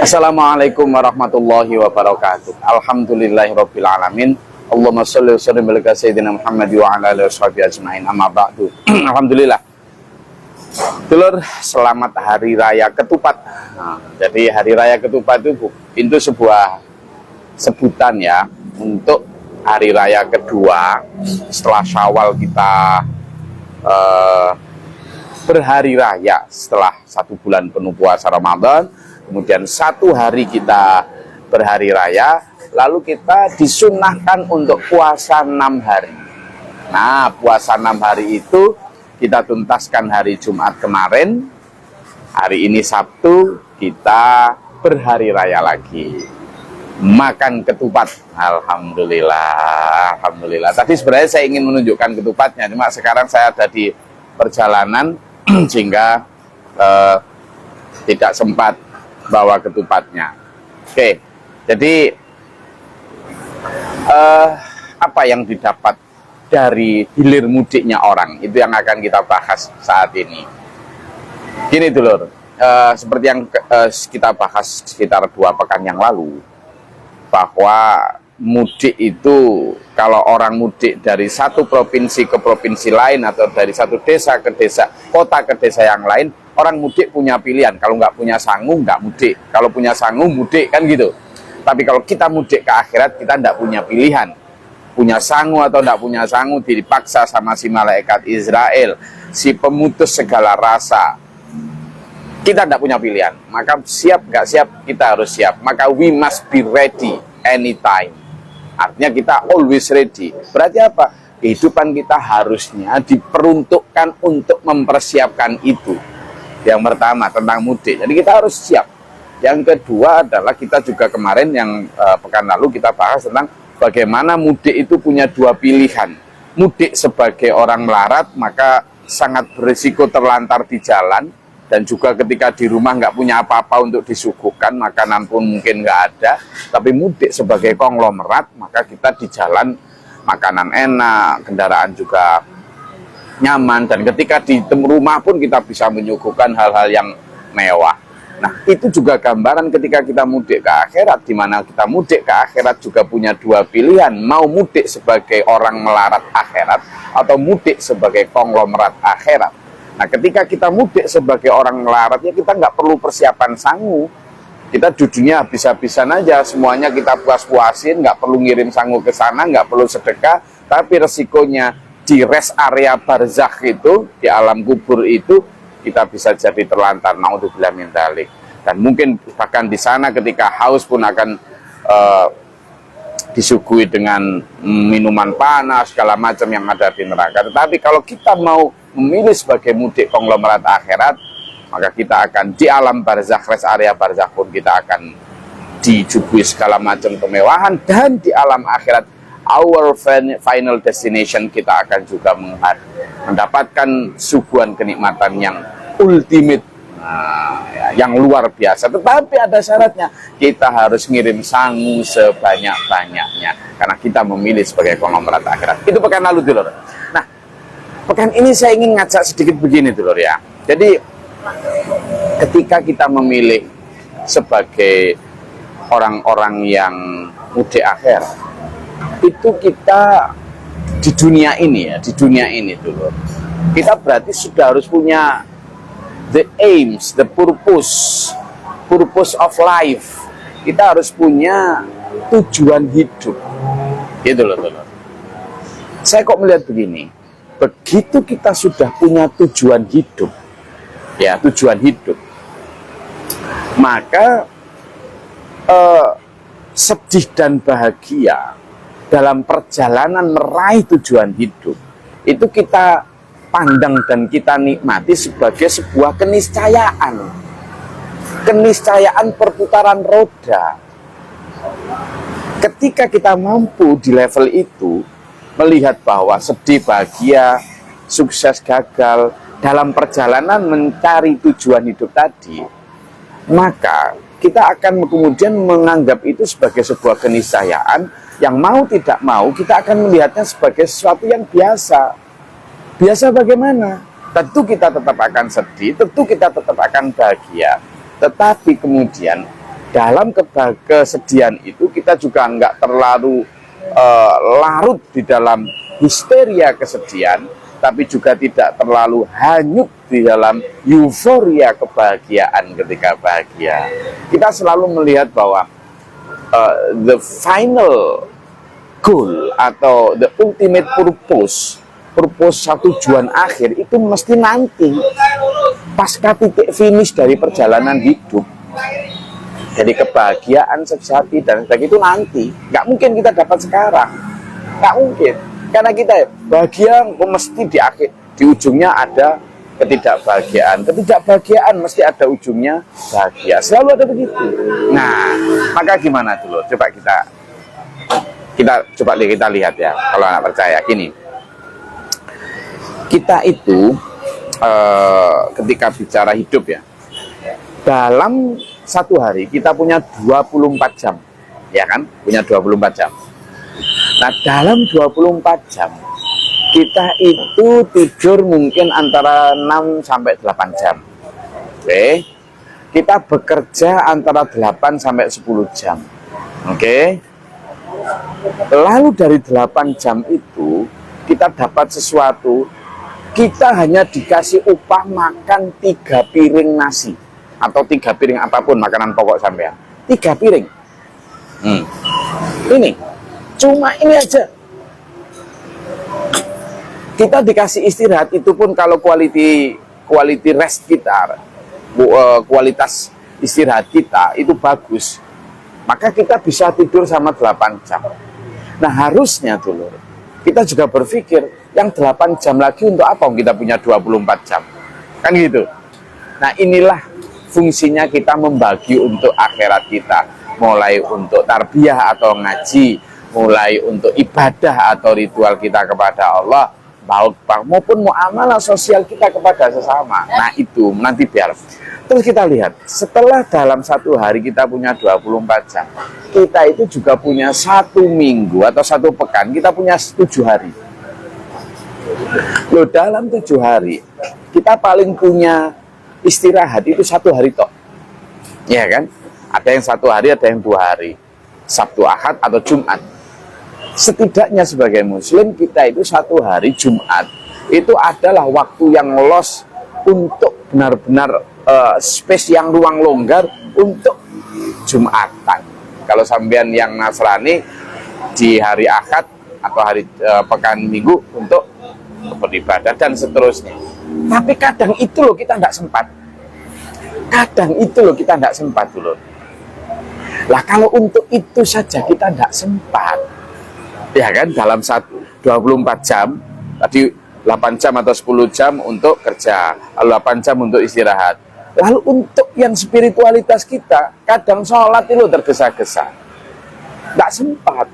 Assalamualaikum warahmatullahi wabarakatuh. Alhamdulillahirabbil alamin. Allahumma shalli wa sallim ala sayyidina Muhammad wa ala alihi washabihi ajmain. Amma ba'du. Alhamdulillah. Dulur, selamat Hari Raya Ketupat. Jadi Hari Raya Ketupat itu sebuah sebutan ya untuk Hari Raya kedua setelah Syawal kita berhari raya setelah 1 bulan penuh puasa Ramadan. Kemudian 1 hari kita berhari raya, lalu kita disunahkan untuk puasa 6 hari. Nah, puasa 6 hari itu kita tuntaskan hari Jumat kemarin. Hari ini Sabtu kita berhari raya lagi. Makan ketupat. Alhamdulillah, alhamdulillah. Tadi sebenarnya saya ingin menunjukkan ketupatnya, cuma sekarang saya ada di perjalanan sehingga tidak sempat bawa ketupatnya. Oke, jadi apa yang didapat dari hilir mudiknya orang, itu yang akan kita bahas saat ini. Gini dulur, seperti yang kita bahas sekitar 2 pekan yang lalu, bahwa mudik itu, kalau orang mudik dari satu provinsi ke provinsi lain, atau dari satu desa ke desa, kota ke desa yang lain, orang mudik punya pilihan. Kalau nggak punya sangu, nggak mudik. Kalau punya sangu, mudik, kan gitu. Tapi kalau kita mudik ke akhirat, kita nggak punya pilihan. Punya sangu atau nggak punya sangu, dipaksa sama si malaikat Israel, si pemutus segala rasa. Kita nggak punya pilihan. Maka siap nggak siap, kita harus siap. Maka we must be ready anytime. Artinya kita always ready. Berarti apa? Kehidupan kita harusnya diperuntukkan untuk mempersiapkan itu. Yang pertama tentang mudik, jadi kita harus siap. Yang kedua adalah kita juga kemarin yang pekan lalu kita bahas tentang bagaimana mudik itu punya 2 pilihan. Mudik sebagai orang melarat, maka sangat berisiko terlantar di jalan, dan juga ketika di rumah nggak punya apa-apa untuk disuguhkan, makanan pun mungkin nggak ada. Tapi mudik sebagai konglomerat, maka kita di jalan makanan enak, kendaraan juga nyaman, dan ketika di rumah pun kita bisa menyuguhkan hal-hal yang mewah. Nah, itu juga gambaran ketika kita mudik ke akhirat, di mana kita mudik ke akhirat juga punya 2 pilihan, mau mudik sebagai orang melarat akhirat atau mudik sebagai konglomerat akhirat. Nah, ketika kita mudik sebagai orang melarat, ya kita nggak perlu persiapan sangu, kita duduknya habis-habisan aja, semuanya kita puas-puasin, nggak perlu ngirim sangu ke sana, nggak perlu sedekah, tapi resikonya di rest area barzakh itu, di alam kubur itu, kita bisa jadi terlantar, naudzubillah min dzalik. Dan mungkin bahkan di sana ketika haus pun akan disuguhi dengan minuman panas, segala macam yang ada di neraka. Tetapi kalau kita mau memilih sebagai mudik konglomerat akhirat, maka kita akan di alam barzakh, rest area barzakh pun kita akan dijuguhi segala macam kemewahan, dan di alam akhirat our final destination kita akan juga mendapatkan suguhan kenikmatan yang ultimate, yang luar biasa. Tetapi ada syaratnya, kita harus ngirim sangu sebanyak-banyaknya, karena kita memilih sebagai konglomerat akhirat. Itu pekan lalu dulur. Nah, pekan ini saya ingin ngajak sedikit begini dulur ya. Jadi ketika kita memilih sebagai orang-orang yang mudik akhirat, itu kita di dunia ini ya, di dunia ini dulu kita berarti sudah harus punya the aims, the purpose of life. Kita harus punya tujuan hidup, gitu loh dulu. Saya kok melihat begini, begitu kita sudah punya tujuan hidup, ya tujuan hidup, maka sedih dan bahagia dalam perjalanan meraih tujuan hidup itu kita pandang dan kita nikmati sebagai sebuah keniscayaan perputaran roda. Ketika kita mampu di level itu melihat bahwa sedih, bahagia, sukses, gagal dalam perjalanan mencari tujuan hidup tadi, maka kita akan kemudian menganggap itu sebagai sebuah keniscayaan yang mau tidak mau kita akan melihatnya sebagai sesuatu yang biasa. Biasa bagaimana? Tentu kita tetap akan sedih, tentu kita tetap akan bahagia. Tetapi kemudian dalam kesedihan itu kita juga nggak terlalu larut di dalam histeria kesedihan, tapi juga tidak terlalu hanyut di dalam euforia kebahagiaan ketika bahagia. Kita selalu melihat bahwa the final goal atau the ultimate purpose satu tujuan akhir itu mesti nanti pasca titik finish dari perjalanan hidup. Jadi kebahagiaan sejati dan sebagainya itu nanti, nggak mungkin kita dapat sekarang, nggak mungkin, karena kita bahagia mesti di akhir, di ujungnya ada ketidakbahagiaan mesti ada ujungnya bahagia, selalu ada begitu. Nah, maka gimana dulu? Coba kita lihat ya, kalau nggak percaya, gini, kita itu ketika bicara hidup ya, dalam satu hari kita punya 24 jam, ya kan? Punya 24 jam. Nah, dalam 24 jam kita itu tidur mungkin antara 6 sampai 8 jam. Oke. Kita bekerja antara 8 sampai 10 jam. Oke. Lalu dari 8 jam itu kita dapat sesuatu, kita hanya dikasih upah makan 3 piring nasi atau 3 piring apapun makanan pokok sampean, 3 piring. Ini cuma ini aja. Kita dikasih istirahat, itu pun kalau quality rest kita, kualitas istirahat kita itu bagus, maka kita bisa tidur sama 8 jam. Nah, harusnya dulu kita juga berpikir yang 8 jam lagi untuk apa? Kita punya 24 jam, kan gitu. Nah, inilah fungsinya kita membagi untuk akhirat kita, mulai untuk tarbiyah atau ngaji, mulai untuk ibadah atau ritual kita kepada Allah, maupun muamalah sosial kita kepada sesama. Nah, itu nanti biar. Terus kita lihat, setelah dalam satu hari kita punya 24 jam, kita itu juga punya 1 minggu atau 1 pekan, kita punya 7 hari. Loh, dalam 7 hari, kita paling punya istirahat itu 1 hari tok, ya kan? Ada yang 1 hari, ada yang 2 hari, Sabtu, Ahad atau Jumat. Setidaknya sebagai Muslim kita itu 1 hari Jumat itu adalah waktu yang los untuk benar-benar space yang ruang longgar untuk Jumatan. Kalau sampean yang Nasrani di hari Ahad atau hari pekan Minggu untuk beribadah dan seterusnya. Tapi kadang itu loh kita tidak sempat. Dulu. Lah kalau untuk itu saja kita tidak sempat, ya kan? Dalam 24 jam, tadi 8 jam atau 10 jam untuk kerja, 8 jam untuk istirahat. Lalu untuk yang spiritualitas kita, kadang sholat itu tergesa-gesa, tidak sempat.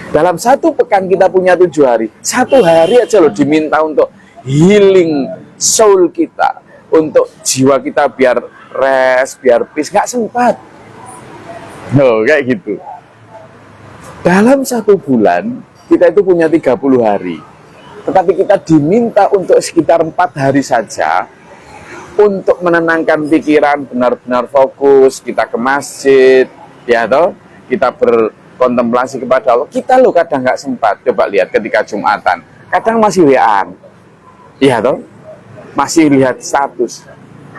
Dalam 1 pekan kita punya 7 hari, 1 hari aja loh diminta untuk healing soul kita, untuk jiwa kita biar rest, biar peace, nggak sempat. No, kayak gitu. Dalam 1 bulan kita itu punya 30 hari, tetapi kita diminta untuk sekitar 4 hari saja untuk menenangkan pikiran, benar-benar fokus, kita ke masjid, ya toh, kita berkontemplasi kepada Allah. Kita loh kadang nggak sempat. Coba lihat ketika Jumatan, kadang masih WA-an, iya toh, masih lihat status,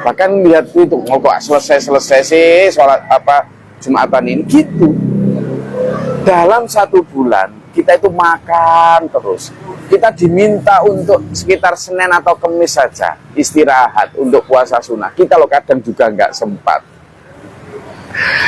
bahkan lihat itu mau kok selesai sih sholat Jumatan ini gitu. Dalam 1 bulan kita itu makan terus, kita diminta untuk sekitar Senin atau Kamis saja istirahat untuk puasa sunnah. Kita loh kadang juga nggak sempat.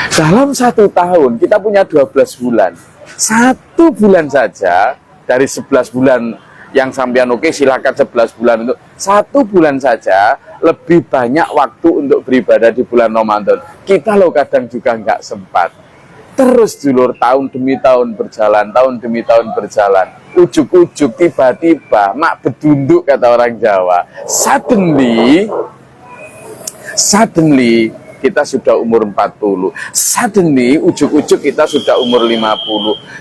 Dalam 1 tahun kita punya 12 bulan. 1 bulan saja dari 11 bulan yang sampean oke, silakan 11 bulan untuk 1 bulan saja lebih banyak waktu untuk beribadah di bulan Ramadan. Kita loh kadang juga nggak sempat. Terus dulur, tahun demi tahun berjalan, ujuk-ujuk tiba-tiba mak bedunduk kata orang Jawa. Suddenly kita sudah umur 40. Suddenly ujuk-ujuk kita sudah umur 50.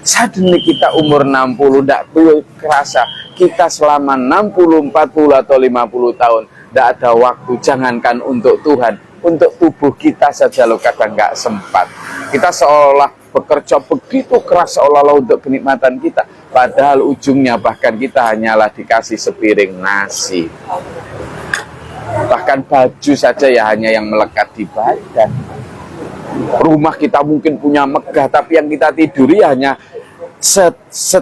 Suddenly kita umur 60. Tidak perlu kerasa kita selama 60, 40 atau 50 tahun tidak ada waktu, jangankan untuk Tuhan, untuk tubuh kita saja loh kadang nggak sempat. Kita seolah bekerja begitu keras seolah-olah untuk kenikmatan kita, padahal ujungnya bahkan kita hanyalah dikasih sepiring nasi. Bahkan baju saja ya hanya yang melekat di badan. Rumah kita mungkin punya megah, tapi yang kita tiduri hanya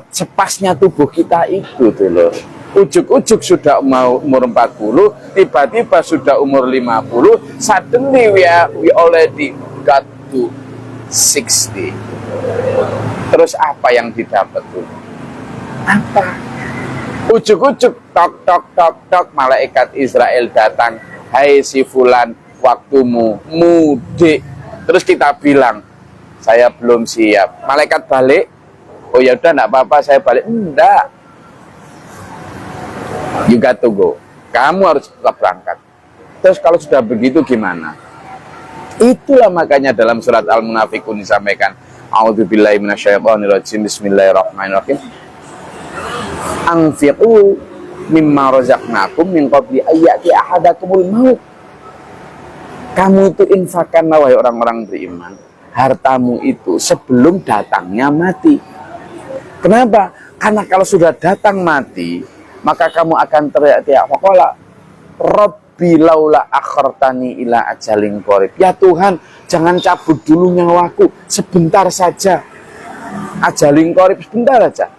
sepasnya tubuh kita itu tuh loh. Ujuk-ujuk sudah umur 40, tiba-tiba sudah umur 50, suddenly we already got to 60. Terus apa yang didapat tuh? Apa? Ujuk-ujuk tok malaikat Israel datang, hai si fulan, waktumu mudik. Terus kita bilang, saya belum siap. Malaikat balik, oh ya udah enggak apa-apa saya balik. Enggak. You got to go. Kamu harus tetap berangkat. Terus kalau sudah begitu gimana? Itulah makanya dalam surat Al-Munafiqun disampaikan, a'udzubillahi minasyaitonirrajim, bismillahirrahmanirrahim. Anfiqu mimma razaqnakum min qabli ayyati ahadakumul maut. Kamu itu infakkanlah wahai orang-orang beriman, hartamu itu sebelum datangnya mati. Kenapa? Karena kalau sudah datang mati, maka kamu akan teriak-teriak, faqala rabbi laula akhartani ila ajalin qarib. Ya Tuhan, jangan cabut dulu nyawaku, sebentar saja. Ajalin qarib, sebentar saja.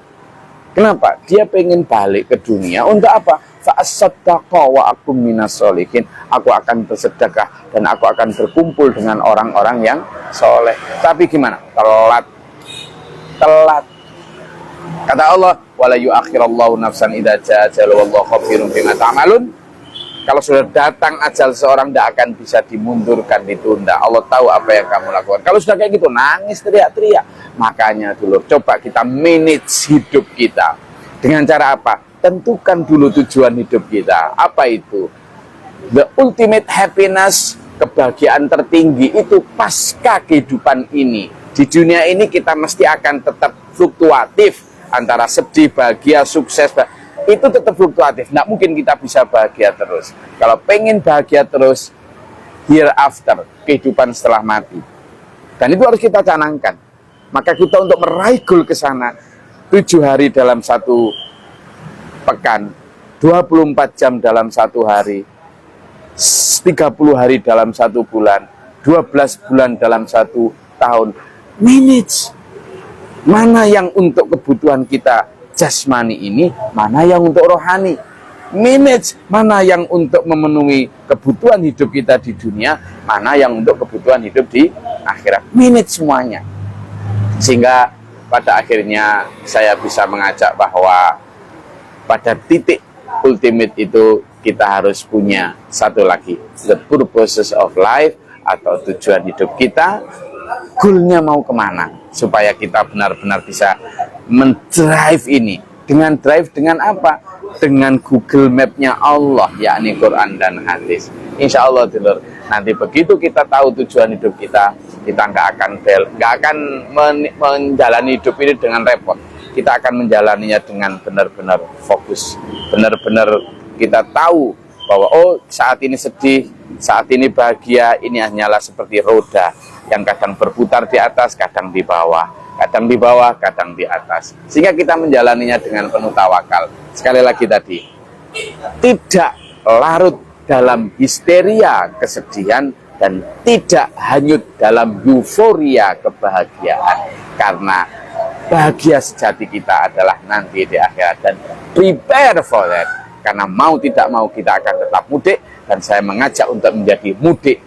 Kenapa? Dia pengen balik ke dunia untuk apa? Fa'asaddaqa wa akum minas sholihin. Aku akan bersedekah dan aku akan berkumpul dengan orang-orang yang soleh. Tapi gimana? Telat. Kata Allah, wala yu'akhirallahu nafsan idza jaa ajaluha wallahu khabirun bima ta'malun. Kalau sudah datang ajal seorang tidak akan bisa dimundurkan, ditunda. Allah tahu apa yang kamu lakukan. Kalau sudah kayak gitu, nangis, teriak-teriak. Makanya dulu, coba kita manage hidup kita. Dengan cara apa? Tentukan dulu tujuan hidup kita. Apa itu? The ultimate happiness, kebahagiaan tertinggi itu pasca kehidupan ini. Di dunia ini kita mesti akan tetap fluktuatif. Antara sedih, bahagia, sukses, itu tetap fluktuatif. Nggak mungkin kita bisa bahagia terus. Kalau pengen bahagia terus, hereafter, kehidupan setelah mati. Dan itu harus kita canangkan. Maka kita untuk meraih goal ke sana, 7 hari dalam satu pekan, 24 jam dalam satu hari, 30 hari dalam satu bulan, 12 bulan dalam satu tahun. Manage. Mana yang untuk kebutuhan kita jasmani ini, mana yang untuk rohani. Manage mana yang untuk memenuhi kebutuhan hidup kita di dunia, mana yang untuk kebutuhan hidup di akhirat. Manage semuanya. Sehingga pada akhirnya saya bisa mengajak bahwa pada titik ultimate itu kita harus punya satu lagi, the purposes of life, atau tujuan hidup kita. Goalnya mau kemana, supaya kita benar-benar bisa mendrive ini. Dengan drive dengan apa? Dengan Google Map-nya Allah, yakni Quran dan hadis. Insya Allah dulur, nanti begitu kita tahu tujuan hidup kita nggak akan menjalani hidup ini dengan repot. Kita akan menjalaninya dengan benar-benar fokus. Benar-benar kita tahu bahwa oh saat ini sedih, saat ini bahagia, ini hanyalah seperti roda yang kadang berputar di atas, kadang di bawah, kadang di bawah, kadang di atas. Sehingga kita menjalaninya dengan penuh tawakal. Sekali lagi tadi, tidak larut dalam histeria kesedihan dan tidak hanyut dalam euforia kebahagiaan. Karena bahagia sejati kita adalah nanti di akhirat, dan prepare for that. Karena mau tidak mau kita akan tetap mudik, dan saya mengajak untuk menjadi mudik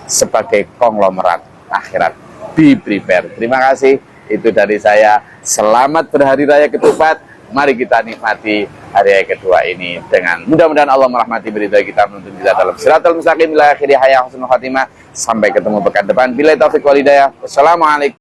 sebagai konglomerat akhirat. Be prepared. Terima kasih. Itu dari saya. Selamat berhari raya ketupat. Mari kita nikmati hari raya kedua ini dengan mudah-mudahan Allah merahmati berita kita, menuntun kita dalam siratal mustaqim ila akhiri hayya husnul khatimah. Sampai ketemu pekan depan. Billahi taufiq wal hidayah. Wassalamualaikum.